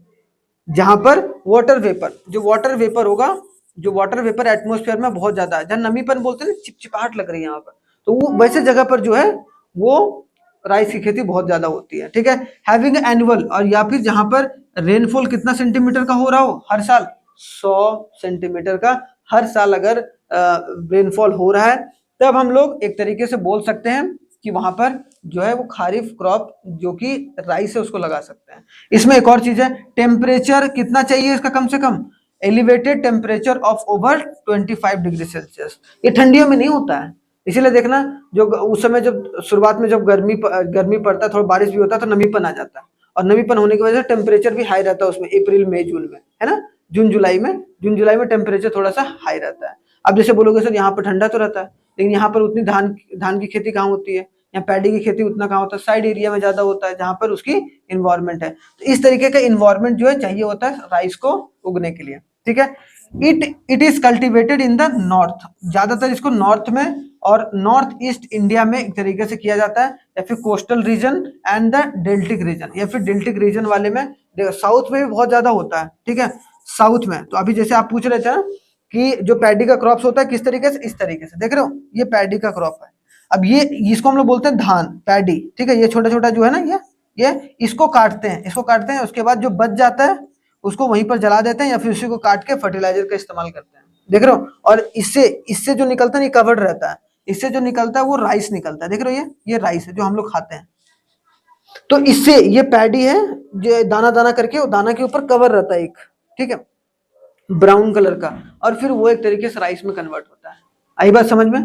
S1: जहां पर वाटर वेपर, जो वाटर वेपर होगा, जो वाटर वेपर एटमोस्फेयर में बहुत ज्यादा है, जहां नमीपन बोलते हैं ना, चिपचिपाहट लग रही है यहाँ पर, तो वो वैसे जगह पर जो है वो राइस की खेती बहुत ज्यादा होती है। ठीक है, हैविंग एनुअल, और या फिर जहां पर रेनफॉल कितना सेंटीमीटर का हो रहा हो हर साल, 100 सेंटीमीटर का हर साल अगर रेनफॉल हो रहा है, तब हम लोग एक तरीके से बोल सकते हैं कि वहां पर जो है वो खारिफ क्रॉप जो कि राइस है उसको लगा सकते हैं। इसमें एक और चीज है, टेम्परेचर कितना चाहिए इसका, कम से कम elevated temperature of over 25 degree Celsius. ये ठंडियों में नहीं होता है, इसीलिए देखना जो उस समय जब शुरुआत में जब गर्मी पड़ता है, थोड़ा बारिश भी होता है तो नमीपन आ जाता है, और नमीपन होने की वजह से टेम्परेचर भी हाई रहता है उसमें, अप्रैल मई जून में, है ना। जून जुलाई में टेम्परेचर थोड़ा सा हाई रहता है। अब जैसे बोलोगे सर यहाँ पर ठंडा तो रहता है, लेकिन यहाँ पर उतनी धान की खेती कहाँ होती है, यहाँ पैडी की खेती उतना कहाँ होता है, साइड एरिया में ज्यादा होता है जहाँ पर उसकी इन्वायरमेंट है। तो इस तरीके का इन्वायरमेंट जो है चाहिए होता है राइस को उगने के लिए, ठीक है। It is cultivated in the north, ज्यादातर इसको नॉर्थ में और नॉर्थ ईस्ट इंडिया में एक तरीके से किया जाता है, या फिर coastal region and the deltaic region, या फिर डेल्टिक रीजन वाले में, साउथ में भी बहुत ज्यादा होता है, ठीक है, साउथ में। तो अभी जैसे आप पूछ रहे थे ना कि जो पैडी का क्रॉप्स होता है किस तरीके से, इस तरीके से देख रहे हो, ये पैडी का क्रॉप है। अब ये इसको हम लोग बोलते हैं धान, पैडी, ठीक है। ये छोटा छोटा जो है ना, ये इसको काटते हैं, उसके बाद जो बच जाता है उसको वहीं पर जला देते हैं, या फिर उसी को काट के फर्टिलाइजर का इस्तेमाल करते हैं, देख रहे हो। और इससे जो निकलता है ये कवर्ड रहता है, इससे जो निकलता है वो राइस निकलता है, देख रहे हो, ये राइस है जो हम लोग खाते हैं। तो इससे ये पैडी है जो दाना दाना करके, वो दाना के ऊपर कवर रहता है एक, ठीक है, ब्राउन कलर का, और फिर वो एक तरीके से राइस में कन्वर्ट होता है। आई बात समझ में,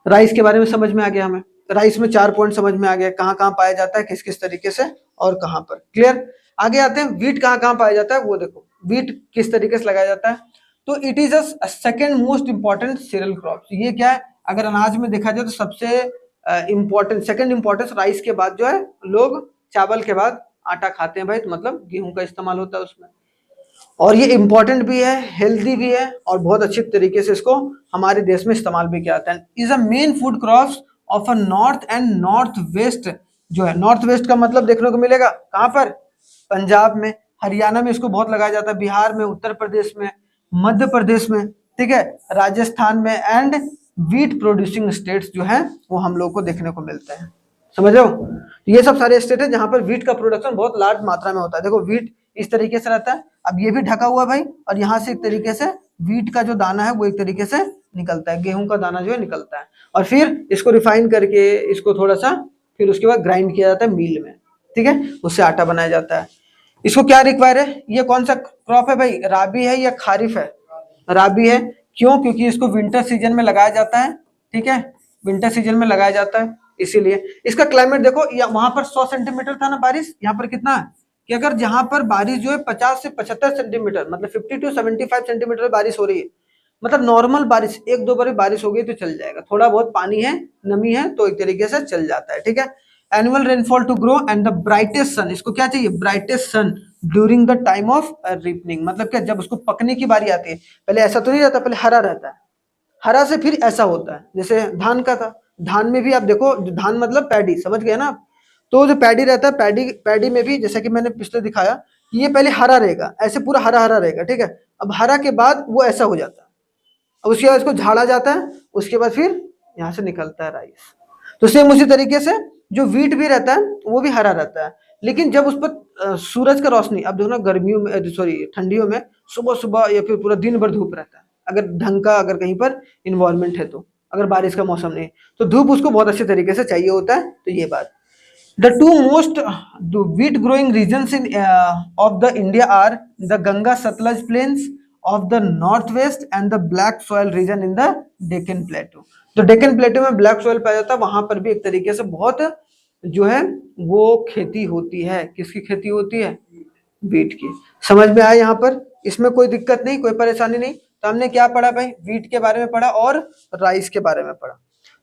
S1: राइस के बारे में समझ में आ गया हमें। राइस में 4 पॉइंट समझ में आ गया, कहाँ कहाँ पाया जाता है, किस किस तरीके से और कहाँ पर, क्लियर। आगे आते हैं, वीट कहाँ कहाँ पाया जाता है वो देखो, वीट किस तरीके से लगाया जाता है। तो it is a second most important cereal crop. ये क्या है, अगर अनाज में देखा जाए तो सबसे इंपॉर्टेंट, सेकेंड इंपॉर्टेंस राइस के बाद जो है, लोग चावल के बाद आटा खाते हैं भाई, तो मतलब गेहूं का इस्तेमाल होता है उसमें, और ये इंपॉर्टेंट भी है, हेल्दी भी है, और बहुत अच्छे तरीके से इसको हमारे देश में इस्तेमाल भी किया जाता है। Is a main food crops of a north and north west, जो है नॉर्थ वेस्ट का मतलब देखने को मिलेगा कहाँ पर, पंजाब में, हरियाणा में इसको बहुत लगाया जाता है, बिहार में, उत्तर प्रदेश में, मध्य प्रदेश में, ठीक है, राजस्थान में, एंड वीट प्रोड्यूसिंग स्टेट्स जो है वो हम लोग को देखने को मिलते हैं, समझ रहे हो। ये सब सारे स्टेट है जहां पर वीट का प्रोडक्शन बहुत लार्ज मात्रा में होता है। देखो वीट इस तरीके से रहता है, अब ये भी ढका हुआ भाई, और यहाँ से एक तरीके से वीट का जो दाना है वो एक तरीके से निकलता है, गेहूं का दाना जो है निकलता है, और फिर इसको रिफाइन करके इसको थोड़ा सा फिर उसके बाद ग्राइंड किया जाता है मील में, ठीक है, उससे आटा बनाया जाता है। इसको क्या रिक्वायर है, ये कौन सा क्रॉप है भाई, राबी है या खारिफ है, राबी है। क्यों, क्योंकि इसको विंटर सीजन में लगाया जाता है, ठीक है, विंटर सीजन में लगाया जाता है, इसीलिए। इसका क्लाइमेट देखो, वहां पर 100 सेंटीमीटर था ना बारिश, यहाँ पर कितना है कि अगर जहां पर बारिश जो है 50 से 75 सेंटीमीटर, मतलब 50 टू 75 सेंटीमीटर बारिश हो रही है, मतलब नॉर्मल बारिश, एक दो बार बारिश हो गई तो चल जाएगा, थोड़ा बहुत पानी है, नमी है, तो एक तरीके से चल जाता है, ठीक है। Annual rainfall to grow and the brightest sun, इसको क्या चाहिए, brightest sun during the time of ripening, मतलब क्या, जब उसको पकने की बारी आती है, पहले ऐसा तो नहीं रहता, पहले हरा रहता है, हरा से फिर ऐसा होता है, जैसे धान का था, धान में भी आप देखो, धान मतलब पैडी, समझ गए ना आप। तो जो पैडी रहता है, पैडी में भी जैसा कि मैंने पिछले दिखाया, ये पहले हरा रहेगा, ऐसे पूरा हरा हरा रहेगा, ठीक है। अब हरा के बाद वो ऐसा हो जाता है, अब उसके बाद इसको झाड़ा जाता है, उसके बाद फिर यहाँ से निकलता है राइस। तो सेम उसी तरीके से जो वीट भी रहता है वो भी हरा रहता है, लेकिन जब उस पर सूरज का रोशनी, अब देखो ना गर्मियों में, सॉरी ठंडियों में सुबह सुबह या फिर पूरा दिन भर धूप रहता है, अगर ढंग का, अगर कहीं पर इन्वायरमेंट है तो, अगर बारिश का मौसम नहीं तो धूप उसको बहुत अच्छे तरीके से चाहिए होता है, तो ये बात। The two most wheat growing regions in of the India are the Ganga Satluj plains of the northwest and the black soil region in the Deccan Plateau। तो डेक्कन प्लेटो में ब्लैक सॉइल पाया जाता है, वहां पर भी एक तरीके से बहुत जो है वो खेती होती है, किसकी खेती होती है, वीट की। समझ में आया यहाँ पर, इसमें कोई दिक्कत नहीं, कोई परेशानी नहीं। तो हमने क्या पढ़ा भाई, वीट के बारे में पढ़ा और राइस के बारे में पढ़ा।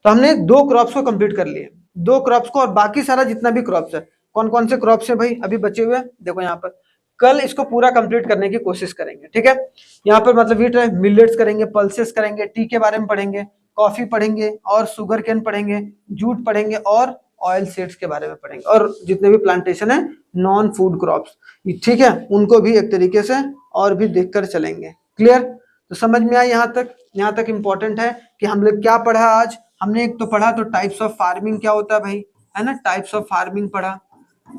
S1: तो हमने 2 क्रॉप्स को कंप्लीट कर लिए, 2 क्रॉप्स को, और बाकी सारा जितना भी क्रॉप्स है, कौन कौन से क्रॉप्स है भाई अभी बचे हुए, देखो यहाँ पर। कल इसको पूरा कंप्लीट करने की कोशिश करेंगे, ठीक है। यहाँ पर मतलब वीट है, मिलेट्स करेंगे, पल्सेस करेंगे, टी के बारे में पढ़ेंगे, कॉफी पढ़ेंगे, और शुगर केन पढ़ेंगे, जूट पढ़ेंगे, और ऑयल सीड्स के बारे में पढ़ेंगे, और जितने भी प्लांटेशन है नॉन फूड क्रॉप्स, ठीक है, उनको भी एक तरीके से और भी देखकर चलेंगे। क्लियर, तो समझ में आया यहाँ तक इंपॉर्टेंट है कि हम लोग क्या पढ़ा आज। हमने एक तो पढ़ा तो टाइप्स ऑफ फार्मिंग क्या होता है भाई, है ना, टाइप्स ऑफ फार्मिंग पढ़ा।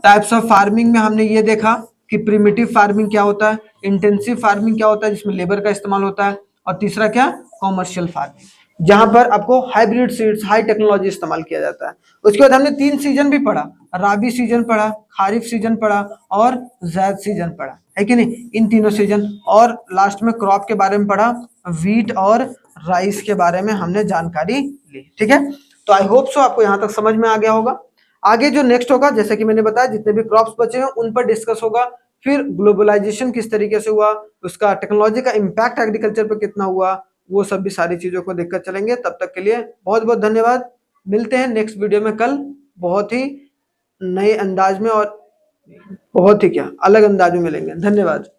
S1: टाइप्स ऑफ फार्मिंग में हमने ये देखा कि प्रिमिटिव फार्मिंग क्या होता है, इंटेंसिव फार्मिंग क्या होता है जिसमें लेबर का इस्तेमाल होता है, और तीसरा क्या, कॉमर्शियल फार्मिंग। जहां पर आपको हाइब्रिड सीड्स, हाई टेक्नोलॉजी इस्तेमाल किया जाता है। उसके बाद हमने 3 सीजन भी पढ़ा, राबी सीजन पढ़ा, खारिफ सीजन पढ़ा और जैद सीजन पढ़ा, है कि नहीं, इन तीनों सीजन। और लास्ट में क्रॉप के बारे में पढ़ा, वीट और राइस के बारे में हमने जानकारी ली, ठीक है। तो आई होप सो आपको यहाँ तक समझ में आ गया होगा। आगे जो नेक्स्ट होगा, जैसे कि मैंने बताया, जितने भी क्रॉप्स बचे हैं उन पर डिस्कस होगा। फिर ग्लोबलाइजेशन किस तरीके से हुआ, उसका टेक्नोलॉजी का इम्पैक्ट एग्रीकल्चर पर कितना हुआ, वो सब भी सारी चीजों को देखकर चलेंगे। तब तक के लिए बहुत बहुत धन्यवाद। मिलते हैं नेक्स्ट वीडियो में कल, बहुत ही नए अंदाज में और बहुत ही क्या अलग अंदाज में मिलेंगे। धन्यवाद।